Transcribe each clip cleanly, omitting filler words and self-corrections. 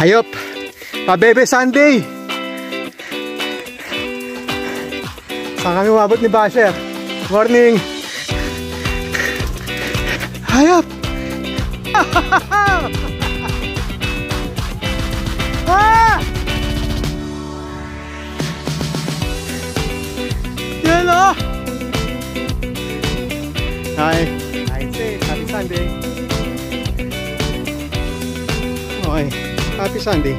Hayop! Pa-Bebe Sunday! Saan kami umabot ni Basher? Morning! Hayop! Ah! Yan o! Hi! Happy Sunday! Okay, Happy Sunday.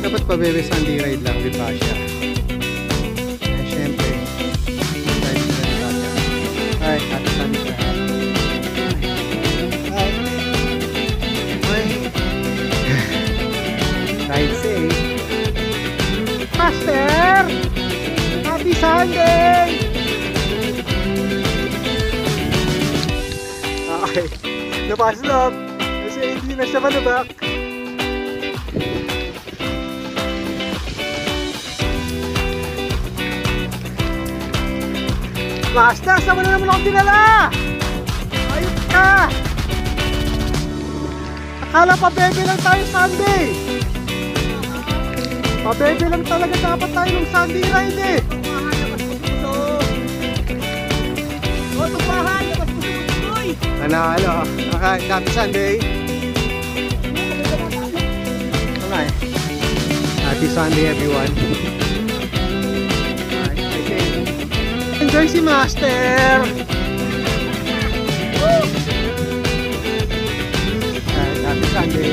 Dapat pa Bebe Sunday ride lang with Basher. Siyempre. Hi, Happy Sunday sa lahat. Ride safe. Master! Happy Sunday! Okay. Napaslop. Kasi hindi na siya malubak. Master, saan mo na naman akong dinala? Ayun ka! Akala pa bebe lang tayo Sunday. Pa-bebe lang talaga dapat tayo ng Sunday ride eh. Ano? Okay, Happy Sunday. Okay. Happy Sunday everyone. Enjoy si Master. Happy Sunday.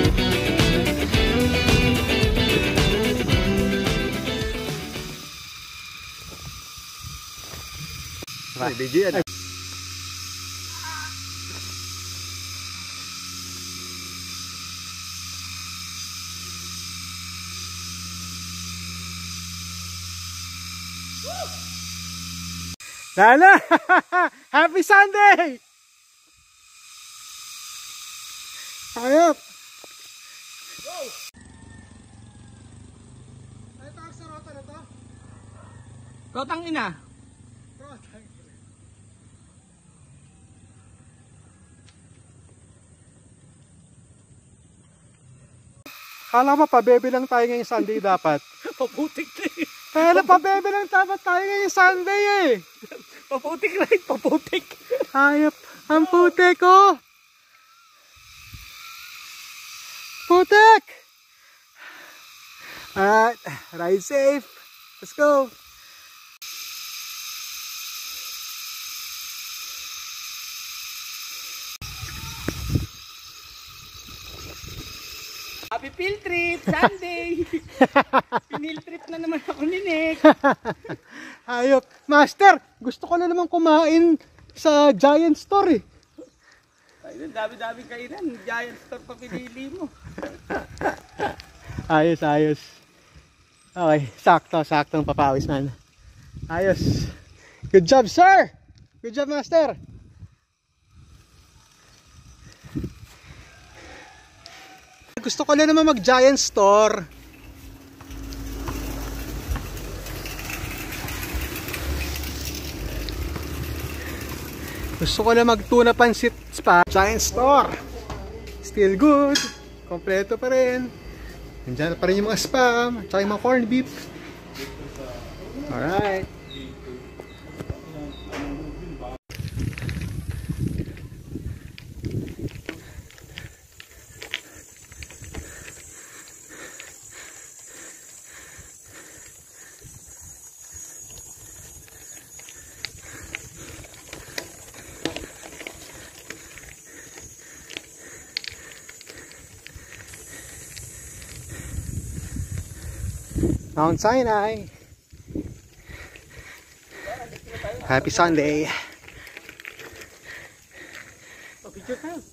BG. Lala! Happy Sunday! Hayop! Go! Ay, tawag sa rota na to? Rotang ina! Rotang ina. Kala mo pa, bebe lang tayo ngayong Sunday dapat. Paputik na eh. Kaya pa, bebe lang dapat tayo ngayong Sunday eh. Paputik right, paputik. Hayop, ang putik ko. Putik! Alright, ride safe. Let's go. Happy field trip, Sunday. Pinil trip na naman ako ni Nick. Hayop. Master, gusto ko na naman kumain sa Giant Store eh. Ay, dami-dami kainan. Giant Store pa pinili mo. Ayos. Okay, saktong papawis man. Ayos. Good job, sir. Good job, Master. Gusto ko na naman mag-Giant Store. Gusto ko na mag-tuna pansit spa. Giant Store. Still good. Kompleto pa rin. Nandiyan pa rin yung mga spam. At saka yung mga corned beef. Alright. Mount Sinai. Happy Sunday. Picture tayo.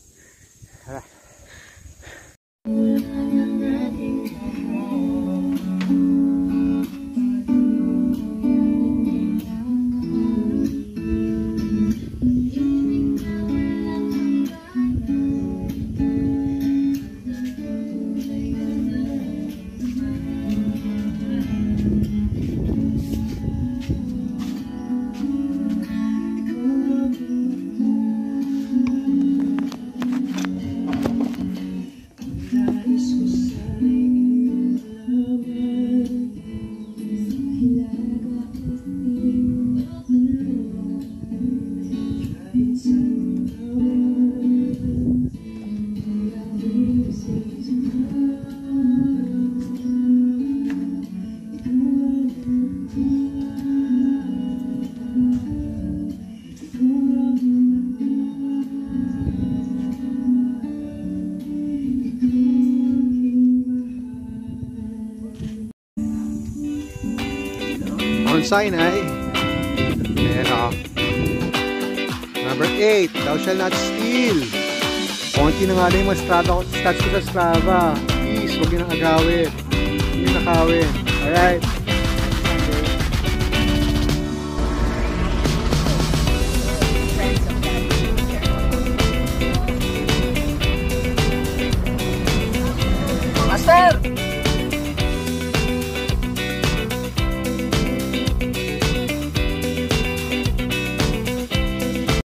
Mount Sinai. Ayan o. Number 8, thou shall not steal. Konti na nga na yung mga stats ko sa Strava. Please, huwag yun ang agawin. Huwag yun nakawin. Alright. Master!